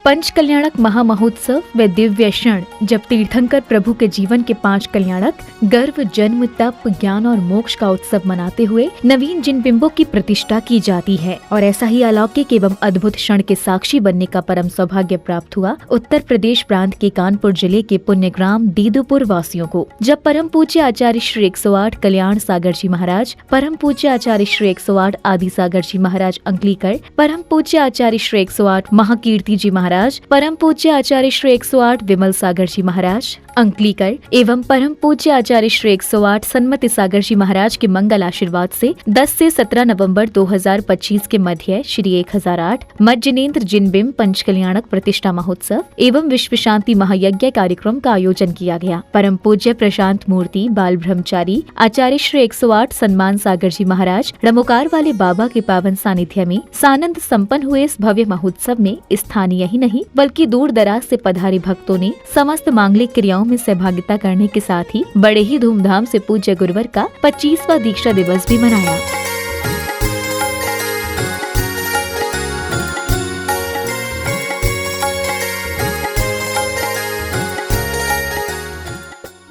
पंच कल्याणक महामहोत्सव व दिव्य क्षण, जब तीर्थंकर प्रभु के जीवन के 5 कल्याणक गर्व, जन्म, तप, ज्ञान और मोक्ष का उत्सव मनाते हुए नवीन जिन बिंबों की प्रतिष्ठा की जाती है। और ऐसा ही अलौकिक एवं अद्भुत क्षण के साक्षी बनने का परम सौभाग्य प्राप्त हुआ उत्तर प्रदेश प्रांत के कानपुर जिले के पुण्य ग्राम दीदूपुर वासियों को, जब परम पूज्य आचार्य श्री 108 कल्याण सागर जी महाराज, परम पूज्य आचार्य श्री 108 आदि सागर जी महाराज अंकलीकर, परम पूज्य आचार्य श्री 108 महाकीर्ति जी महाराज, परम पूज्य आचार्य श्री 108 विमल सागर जी महाराज अंकलीकर एवं परम पूज्य आचार्य श्री 108 सन्मति सागर जी महाराज के मंगल आशीर्वाद से 10 से 17 नवंबर 2025 के मध्य श्री 1008 मत जिनेन्द्र जिनबिंब पंच कल्याणक प्रतिष्ठा महोत्सव एवं विश्व शांति महायज्ञ कार्यक्रम का आयोजन किया गया। परम पूज्य प्रशांत मूर्ति बाल ब्रह्मचारी आचार्य श्री 108 सम्मान सागर जी महाराज रमोकार वाले बाबा के पावन सानिध्य में सानंद संपन्न हुए इस भव्य महोत्सव में स्थानीय ही नहीं बल्कि दूर दराज से पधारे भक्तों ने समस्त मांगलिक क्रियाओं में सहभागिता करने के साथ ही बड़े ही धूमधाम से पूज्य गुरुवर का 25वां दीक्षा दिवस भी मनाया।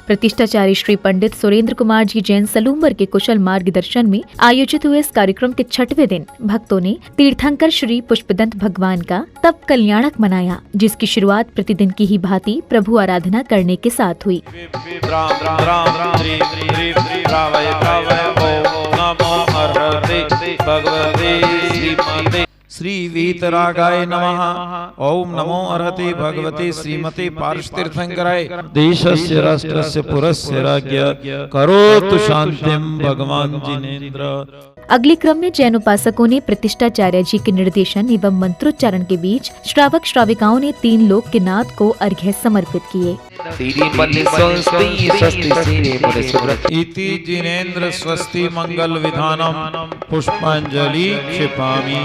प्रतिष्ठाचार्य श्री पंडित सुरेंद्र कुमार जी जैन सलूम्बर के कुशल मार्गदर्शन में आयोजित हुए इस कार्यक्रम के 6वें दिन भक्तों ने तीर्थंकर श्री पुष्पदंत भगवान का तप कल्याणक मनाया, जिसकी शुरुआत प्रतिदिन की ही भांति प्रभु आराधना करने के साथ हुई। श्री वीतरागाय नमः। ओम नमो अर्हते भगवते श्रीमते पार्श्वतीर्थंकराय देशस्य राष्ट्रस्य पुरस्य राज्ञ करोतु शांतिम भगवान जिनेन्द्र। अगले क्रम में जैन उपासकों ने प्रतिष्ठाचार्य जी के निर्देशन एवं मंत्रोच्चारण के बीच श्रावक श्राविकाओं ने 3 लोक के नाथ को अर्घ्य समर्पित किए। इति जिनेन्द्र स्वस्ति मंगल विधानम पुष्पांजलि क्षिपामि।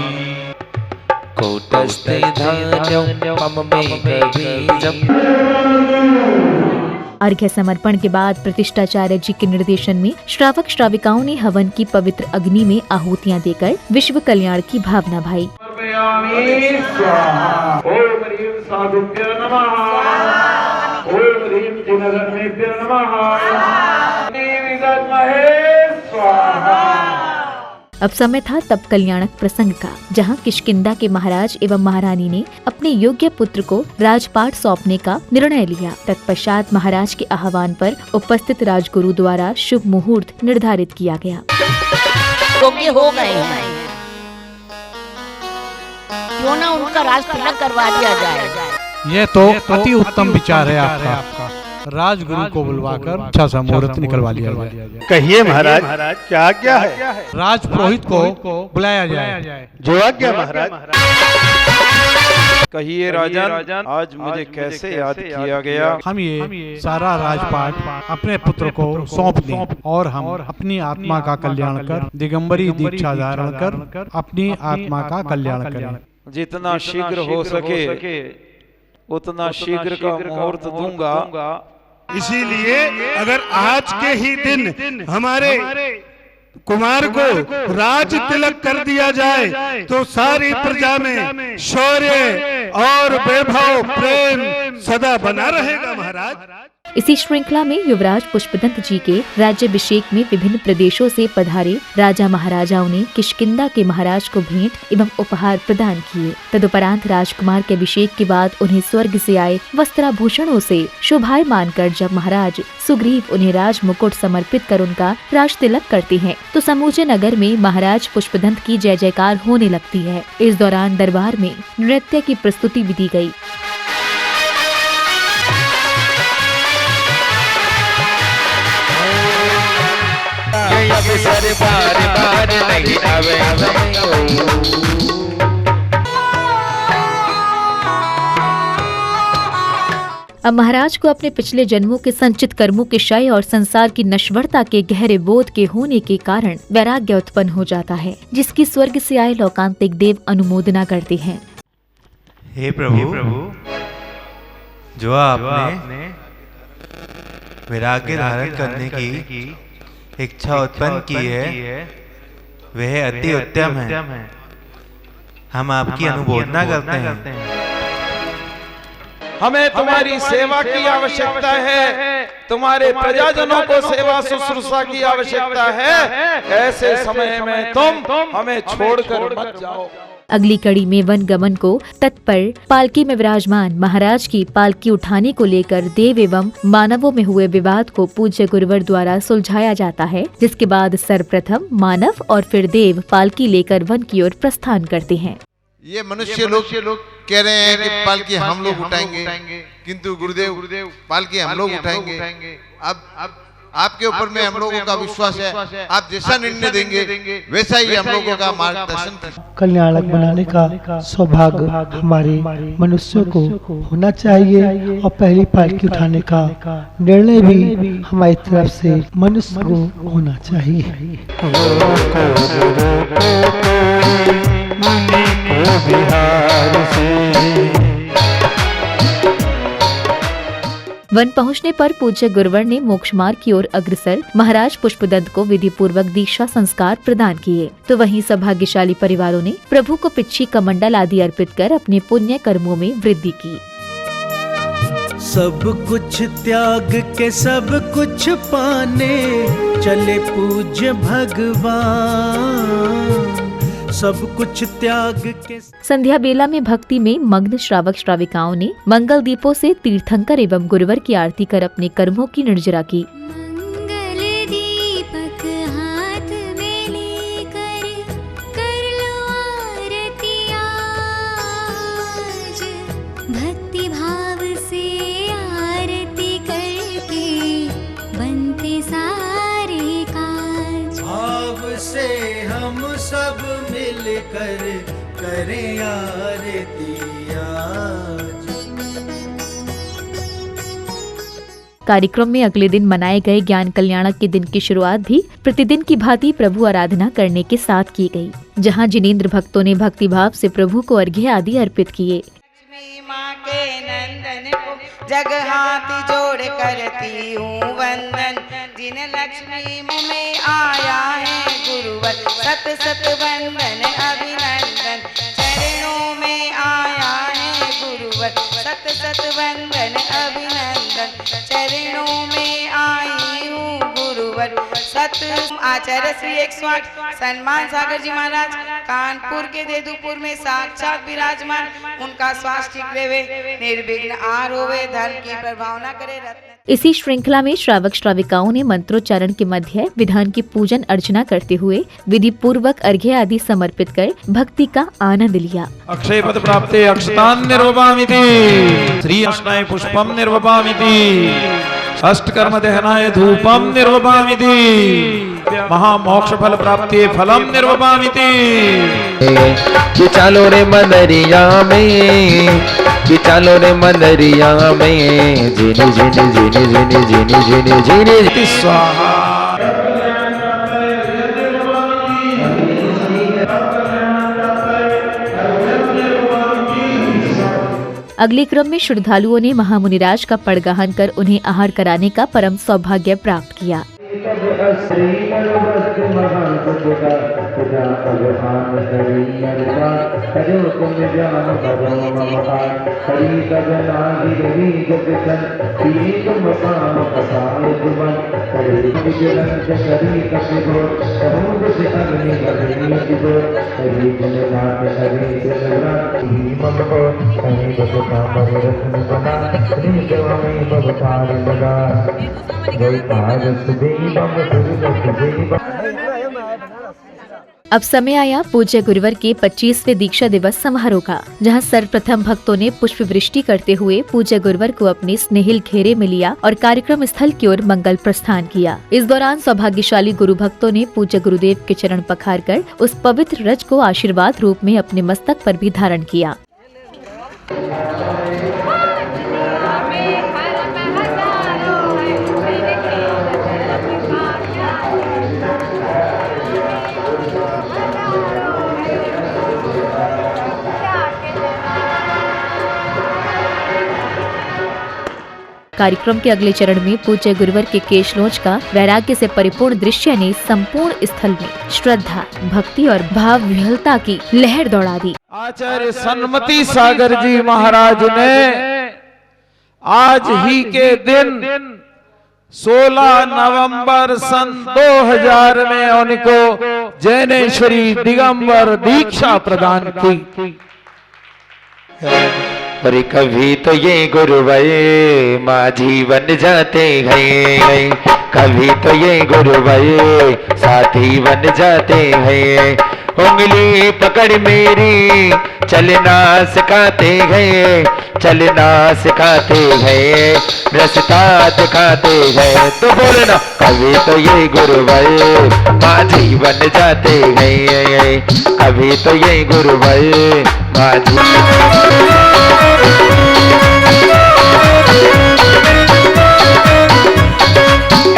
कूटस्थे धान्यं मम मेघबीजम्। अर्घ्य समर्पण के बाद प्रतिष्ठाचार्य जी के निर्देशन में श्रावक श्राविकाओं ने हवन की पवित्र अग्नि में आहुतियां देकर विश्व कल्याण की भावना भाई। अब समय था तप कल्याणक प्रसंग का, जहां किष्किंधा के महाराज एवं महारानी ने अपने योग्य पुत्र को राजपाट सौंपने का निर्णय लिया। तत्पश्चात महाराज के आह्वान पर उपस्थित राजगुरु द्वारा शुभ मुहूर्त निर्धारित किया गया। योग्य हो गए हैं, क्यों ना उनका राज तिलक करवा दिया जाए। यह तो अति उत्तम विचार है आपका। राजगुरु को बुलवाकर अच्छा सा मुहूर्त निकलवा लिया जाए। कहिए महाराज, क्या आज्ञा है? राज पुरोहित को बुलाया जाए। जो आज्ञा महाराज। कहिए राजन, आज मुझे कैसे याद किया गया? हम ये सारा राजपाट अपने पुत्र को सौंप दें और हम अपनी आत्मा का कल्याण कर दिगंबरी दीक्षा धारण कर अपनी आत्मा का कल्याण करें। जितना शीघ्र हो सके उतना शीघ्र का मुहूर्त दूंगा। इसीलिए अगर आज के ही दिन हमारे कुमार को राज तिलक कर दिया जाए तो सारी प्रजा में शौर्य और वैभव प्रेम सदा बना रहेगा महाराज। इसी श्रृंखला में युवराज पुष्पदंत जी के राज्याभिषेक में विभिन्न प्रदेशों से पधारे राजा महाराजाओं ने किष्किंधा के महाराज को भेंट एवं उपहार प्रदान किए। तदुपरांत राजकुमार के अभिषेक के बाद उन्हें स्वर्ग से आए वस्त्राभूषणों से शोभायमान कर जब महाराज सुग्रीव उन्हें राज मुकुट समर्पित कर उनका राज तिलक करते हैं तो समूचे नगर में महाराज पुष्पदंत की जय जयकार होने लगती है। इस दौरान दरबार में नृत्य की प्रस्तुति भी दी गयी। अब महाराज को अपने पिछले जन्मों के संचित कर्मों के क्षय और संसार की नश्वरता के गहरे बोध के होने के कारण वैराग्य उत्पन्न हो जाता है, जिसकी स्वर्ग से आए लोकांतिक देव अनुमोदना करते हैं। हे प्रभु, जो आपने वैराग्य धारण करने की इच्छा उत्पन्न की है वह अति उत्तम है। हम आपकी अनुमोदना करते हैं। हमें तुम्हारी सेवा की आवश्यकता है, तुम्हारे प्रजाजनों को सेवा शुश्रूषा की आवश्यकता है। ऐसे समय में तुम हमें छोड़कर मत जाओ। अगली कड़ी में वन गमन को तत्पर पालकी में विराजमान महाराज की पालकी उठाने को लेकर देव एवं मानवों में हुए विवाद को पूज्य गुरुवर द्वारा सुलझाया जाता है, जिसके बाद सर्वप्रथम मानव और फिर देव पालकी लेकर वन की ओर प्रस्थान करते हैं। ये मनुष्य लोग कह रहे हैं कि पालकी हम लोग उठाएंगे, किंतु गुरुदेव पालकी हम लोग उठाएंगे। अब आपके ऊपर में हम लोगों का विश्वास है, आप जैसा निर्णय देंगे वैसा ही हम लोगों का मार्गदर्शन। कल्याणक बनाने का सौभाग्य हमारे मनुष्यों को होना चाहिए और पहली पालकी उठाने का निर्णय भी हमारी तरफ से मनुष्य को होना चाहिए। वन पहुंचने पर पूज्य गुरुवर ने मोक्ष मार्ग की ओर अग्रसर महाराज पुष्पदंत को विधि पूर्वक दीक्षा संस्कार प्रदान किए, तो वहीं सौभाग्यशाली परिवारों ने प्रभु को पिच्छी कमंडल आदि अर्पित कर अपने पुण्य कर्मों में वृद्धि की। सब कुछ त्याग के सब कुछ पाने चले पूज्य भगवान, सब कुछ त्याग के। संध्या बेला में भक्ति में मग्न श्रावक श्राविकाओं ने मंगल दीपों से तीर्थंकर एवं गुरुवर की आरती कर अपने कर्मों की निर्जरा की। करें आरती आज। कार्यक्रम में अगले दिन मनाए गए ज्ञान कल्याणक के दिन की शुरुआत भी प्रतिदिन की भांति प्रभु आराधना करने के साथ की गई, जहां जिनेंद्र भक्तों ने भक्ति भाव से प्रभु को अर्घ्य आदि अर्पित किए। माँ के नंदन को जग हाथ जोड़ करती हूँ वंदन, जिन लक्ष्मी मुँह में आया है गुरुवर सत सत वंदन अभिनंदन, चरणों में आया है गुरुवर सत सत वंदन अभिनंदन, चरणों में आई हूँ गुरुवर सत। आचार्य श्री 108 सन्मान सागर जी महाराज कानपुर के देदूपुर में साक्षात विराजमान, उनका स्वास्थ्य ठीक रहे, निर्विघ्न आरोहे, धन की प्रभावना करे रत्न। इसी श्रृंखला में श्रावक श्राविकाओं ने मंत्रोच्चारण के मध्य विधान की पूजन अर्चना करते हुए विधि पूर्वक अर्घ्य आदि समर्पित कर भक्ति का आनंद लिया। अक्षय पद प्राप्ते अक्षतान निर्वपामिति, श्री अष्टाय पुष्पम निर्वपामिति, अष्टकर्म दहनाय धूपम निर्वपामिति, महामोक्ष फल प्राप्ति फलम निर्वपामिति। कि चालो रे मनरिया में, कि चालो रे मनरिया में, जिनी जिनी जिनी जिनी जिनी जिनी जिनी स्वाहा। अगले क्रम में श्रद्धालुओं ने महामुनिराज का पड़गाहन कर उन्हें आहार कराने का परम सौभाग्य प्राप्त किया। अब समय आया पूज्य गुरुवर के 25वें दीक्षा दिवस समारोह का, जहां सर्वप्रथम भक्तों ने पुष्प वृष्टि करते हुए पूज्य गुरुवर को अपने स्नेहिल घेरे में लिया और कार्यक्रम स्थल की ओर मंगल प्रस्थान किया। इस दौरान सौभाग्यशाली गुरु भक्तों ने पूज्य गुरुदेव के चरण पखार कर उस पवित्र रज को आशीर्वाद रूप में अपने मस्तक पर भी धारण किया। कार्यक्रम के अगले चरण में पूज्य गुरुवर के केशलोच का वैराग्य से परिपूर्ण दृश्य ने संपूर्ण स्थल में श्रद्धा, भक्ति और भाव विह्वलता की लहर दौड़ा दी। आचार्य सन्मति सागर जी महाराज ने आज ही के दिन 16 नवंबर सन 2000 में उनको जैनेश्वरी दिगंबर दीक्षा प्रदान की। और कभी तो ये गुरुवे माझी बन जाते हैं, कभी तो ये गुरुवे साथी बन जाते हैं। उंगली पकड़ मेरी चलना सिखाते हैं, चलना सिखाते हैं, रास्ता दिखाते हैं। तो बोलना कभी तो ये गुरुवे माझी बन जाते हैं, कभी तो ये गुरुवे माझी।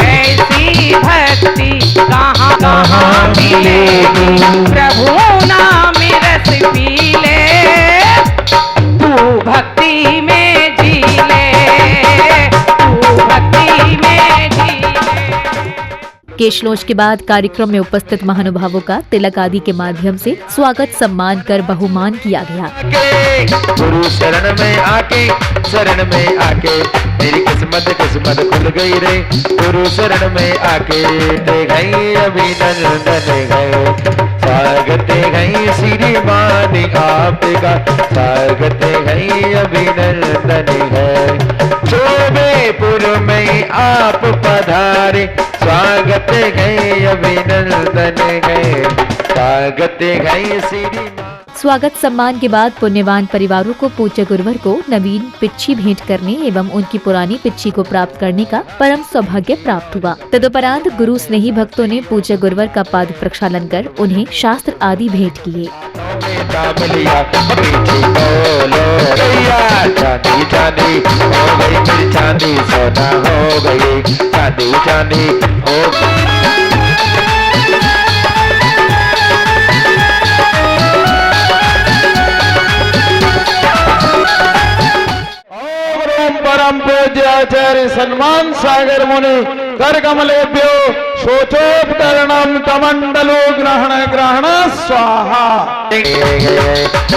ऐसी भक्ति कहाँ कहाँ मिलेगी, प्रभु नाम रस पी ले, तू भक्ति में जी ले, तू भक्ति में जी ले। केशलोच के बाद कार्यक्रम में उपस्थित महानुभावों का तिलक आदि के माध्यम से स्वागत सम्मान कर बहुमान किया गया। गुरु शरण में आके, शरण में आके मेरी किस्मत किस्मत खुल गई रे। गुरु शरण में आके दे गई अभिनंदन गए, स्वागत गई श्रीमान आपका, स्वागत गई अभिनंदन है। चोबेपुर में आप पधारे, स्वागत गए अभिनंदन गए, स्वागत गए श्री। स्वागत सम्मान के बाद पुण्यवान परिवारों को पूज्य गुरुवर को नवीन पिच्छी भेंट करने एवं उनकी पुरानी पिच्छी को प्राप्त करने का परम सौभाग्य प्राप्त हुआ। तदुपरांत गुरु स्नेही भक्तों ने पूज्य गुरुवर का पाद प्रक्षालन कर उन्हें शास्त्र आदि भेंट किए। परम पूज्य आचार्य सन्मान सागर मुनि कर कमलेभ्यो शोचोपकरणम कमंडलो ग्रहण ग्रहण स्वाहा।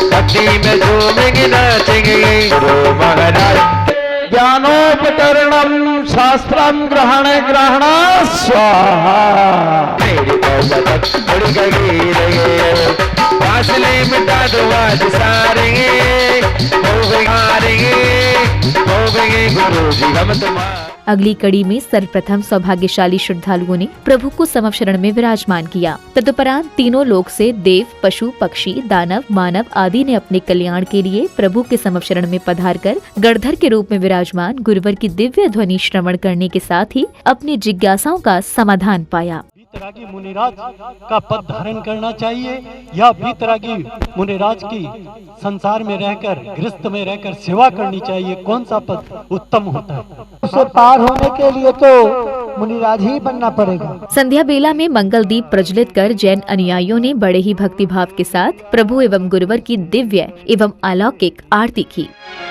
भक्ति में झूमेंगे नाचेंगे गुरु महाराज, ज्ञानोपकरणम शास्त्रम ग्रहण ग्रहण स्वाहा। मेरी तक उड़ गई रे, फासले मिटा दो आज सारे, हो गए गुरु जी हम तुम्हारे। अगली कड़ी में सर्वप्रथम सौभाग्यशाली श्रद्धालुओं ने प्रभु को समशरण में विराजमान किया। तदुपरांत तीनों लोक से देव, पशु, पक्षी, दानव, मानव आदि ने अपने कल्याण के लिए प्रभु के समशरण में पधार कर गणधर के रूप में विराजमान गुरुवर की दिव्य ध्वनि श्रवण करने के साथ ही अपनी जिज्ञासाओं का समाधान पाया। वीतरागी मुनिराज का पद धारण करना चाहिए या वीतरागी मुनिराज की संसार में रहकर, गृहस्थ में रहकर सेवा करनी चाहिए, कौन सा पद उत्तम होता है? उसे पार होने के लिए तो मुनिराज ही बनना पड़ेगा। संध्या बेला में मंगल दीप प्रज्वलित कर जैन अनुयायियों ने बड़े ही भक्ति भाव के साथ प्रभु एवं गुरुवर की दिव्य एवं अलौकिक आरती की।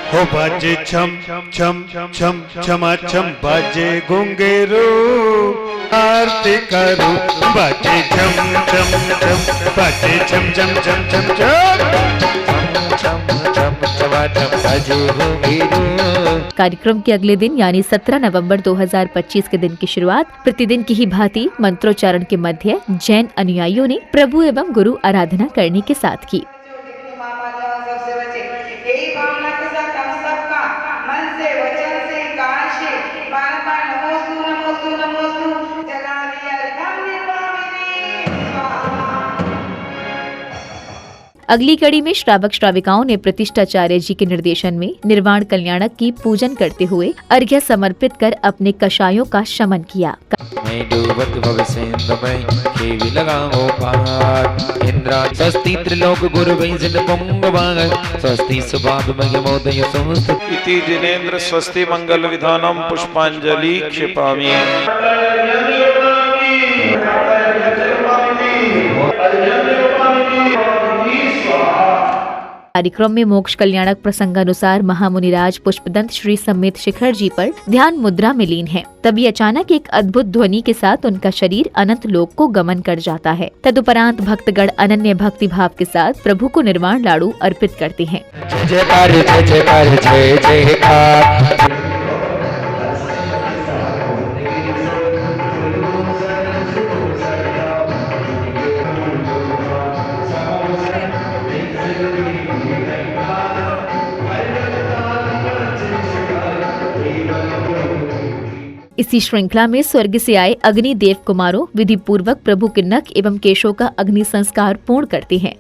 हो बाजे छम छम छम छमा छम, बाजे घुंघरू आरती करो, बाजे छम छम छम, बाजे छम छम छम छम छम। कार्यक्रम के अगले दिन यानी 17 नवंबर 2025 के दिन की शुरुआत प्रतिदिन की ही भांति मंत्रोच्चारण के मध्य जैन अनुयायियों ने प्रभु एवं गुरु आराधना करने के साथ की। अगली कड़ी में श्रावक श्राविकाओं ने प्रतिष्ठाचार्य जी के निर्देशन में निर्वाण कल्याणक की पूजन करते हुए अर्घ्य समर्पित कर अपने कषायों का शमन किया। मैं डूबत भव सिंधु में केवि लगाओ पार, इंद्रा स्वस्ति त्रिलोक गुरुवे जिन पुंगवांग, स्वस्ति सुभाव मोदय संस्त इति जिनेन्द्र स्वस्ति मंगल विधानम पुष्पांजलि क्षिपामि। कार्यक्रम में मोक्ष कल्याणक प्रसंगानुसार महामुनिराज पुष्पदंत श्री समेत शिखर जी पर ध्यान मुद्रा में लीन हैं। तभी अचानक एक अद्भुत ध्वनि के साथ उनका शरीर अनंत लोक को गमन कर जाता है। तदुपरांत भक्तगण अनन्य भक्ति भाव के साथ प्रभु को निर्वाण लाडू अर्पित करते हैं। जय जयकार जय जयकार जय जयकार। इसी श्रृंखला में स्वर्ग से आए अग्नि देव कुमारों विधि पूर्वक प्रभु के नख एवं केशों का अग्नि संस्कार पूर्ण करते हैं।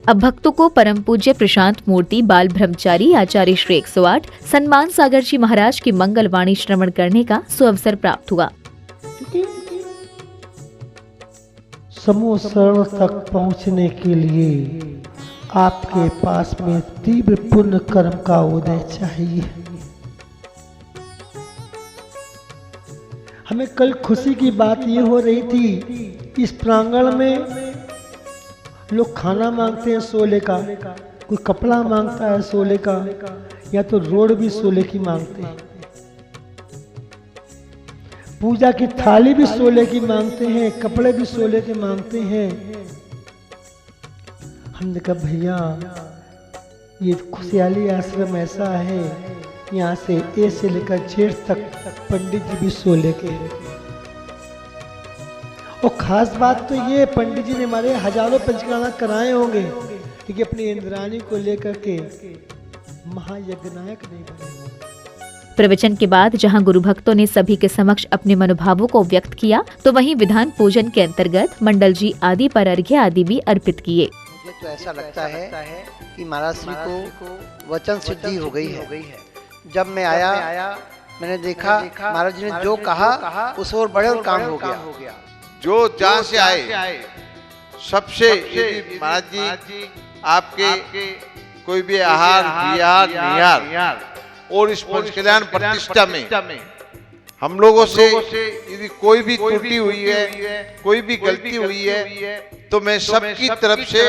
अब भक्तों को परम पूज्य प्रशांत मूर्ति बाल ब्रह्मचारी आचार्य श्री 108 सन्मान सागर जी महाराज की मंगल वाणी श्रवण करने का सुअवसर प्राप्त हुआ। समूह शरण तक पहुंचने के लिए आपके पास में तीव्र पुण्य कर्म का उदय चाहिए। हमें कल खुशी की बात ये हो रही थी, इस प्रांगण में लोग खाना मांगते हैं सोले का, कोई कपड़ा मांगता है सोले का, या तो रोड भी सोले की मांगते हैं, पूजा की थाली भी सोले की मांगते हैं, कपड़े भी सोले के मांगते हैं। हमने कहा भैया ये खुशहाली आश्रम ऐसा है, यहाँ से ए से लेकर जेठ तक पंडित जी भी सोले के हैं। और खास बात तो ये, पंडित जी ने हमारे हजारों पंचकर्मा कराए होंगे, लेकिन अपनी इंद्राणी को लेकर के महायज्ञ नायक नहीं बने होंगे। प्रवचन के बाद जहां गुरु भक्तों ने सभी के समक्ष अपने मनोभावों को व्यक्त किया, तो वहीं विधान पूजन के अंतर्गत मंडल जी आदि पर अर्घ्य आदि भी अर्पित किए। मुझे तो ऐसा लगता है कि महाराज श्री को वचन सिद्धि हो गई है। जब मैं आया मैंने देखा महाराज जी ने जो कहा उस और बड़े और काम हो गया। जो जहाँ से आए सबसे, यदि महाराज जी आपके कोई भी आहार विहार निहार और इस पंच कल्याण प्रतिष्ठा में हम लोगों से यदि कोई भी त्रुटि हुई है, कोई भी गलती हुई है, तो मैं सबकी तरफ से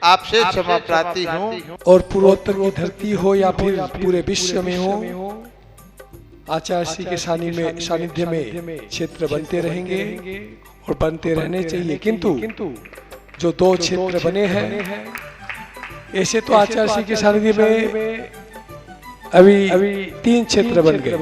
आपसे क्षमा प्रार्थी हूँ। और पूर्वोत्तर की धरती हो या फिर पूरे विश्व में हो, आचार्य श्री के सानिध्य में क्षेत्र बनते रहेंगे और बनते रहने चाहिए। किंतु जो दो क्षेत्र बने हैं, ऐसे तो आचार्य श्री के सानिध्य में अभी 3 क्षेत्र बन गए।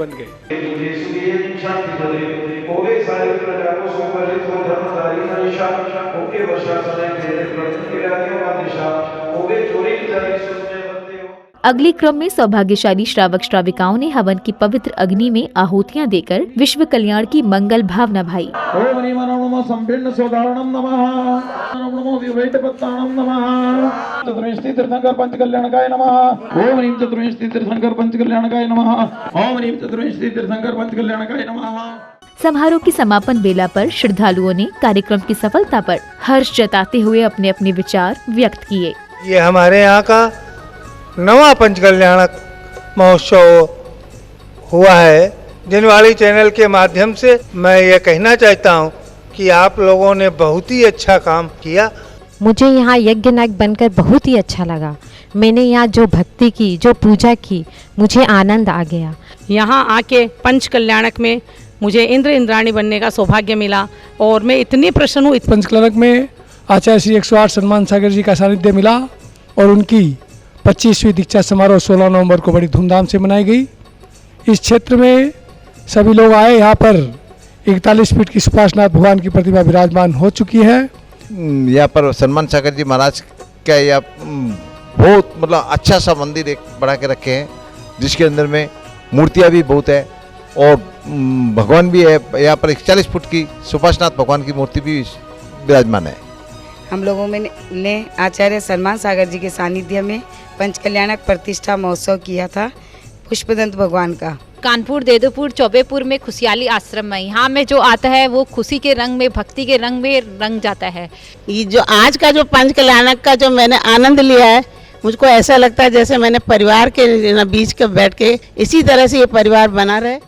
अगले क्रम में सौभाग्यशाली श्रावक श्राविकाओं ने हवन की पवित्र अग्नि में आहुतियां देकर विश्व कल्याण की मंगल भावना भाई। समारोह की समापन बेला पर श्रद्धालुओं ने कार्यक्रम की सफलता पर हर्ष जताते हुए अपने अपने विचार व्यक्त किए। ये हमारे यहाँ का नवा पंचकल्याणक महोत्सव हुआ है। दिनवाली चैनल के माध्यम से मैं ये कहना चाहता हूँ कि आप लोगों ने बहुत ही अच्छा काम किया। मुझे यहाँ यज्ञ नायक बनकर बहुत ही अच्छा लगा। मैंने यहाँ जो भक्ति की, जो पूजा की, मुझे आनंद आ गया। यहाँ आके पंच कल्याणक में मुझे इंद्र इंद्राणी बनने का सौभाग्य मिला और मैं इतनी प्रसन्न हूँ। पंचकल्याणक में आचार्य श्री 108 सन्मान सागर जी का सानिध्य मिला और उनकी 25वीं दीक्षा समारोह 16 नवंबर को बड़ी धूमधाम से मनाई गई। इस क्षेत्र में सभी लोग आए। यहाँ पर 41 फीट की सुपाशनाथ भगवान की प्रतिमा विराजमान हो चुकी है। यहाँ पर सन्मान सागर जी महाराज का यह बहुत मतलब अच्छा सा मंदिर एक बना के रखे हैं, जिसके अंदर में मूर्तियाँ भी बहुत है और भगवान भी है। यहाँ पर 41 फुट की सुपाशनाथ भगवान की मूर्ति भी विराजमान है। हम लोगों में ने आचार्य सन्मान सागर जी के सानिध्य में पंचकल्याणक प्रतिष्ठा महोत्सव किया था पुष्पदंत भगवान का। कानपुर, देदोपुर, चौबेपुर में खुशहाली आश्रम में यहाँ में जो आता है वो खुशी के रंग में, भक्ति के रंग में रंग जाता है। ये जो आज का जो पंचकल्याणक का जो मैंने आनंद लिया है, मुझको ऐसा लगता है जैसे मैंने परिवार के बीच के बैठ के इसी तरह से ये परिवार बना रहे।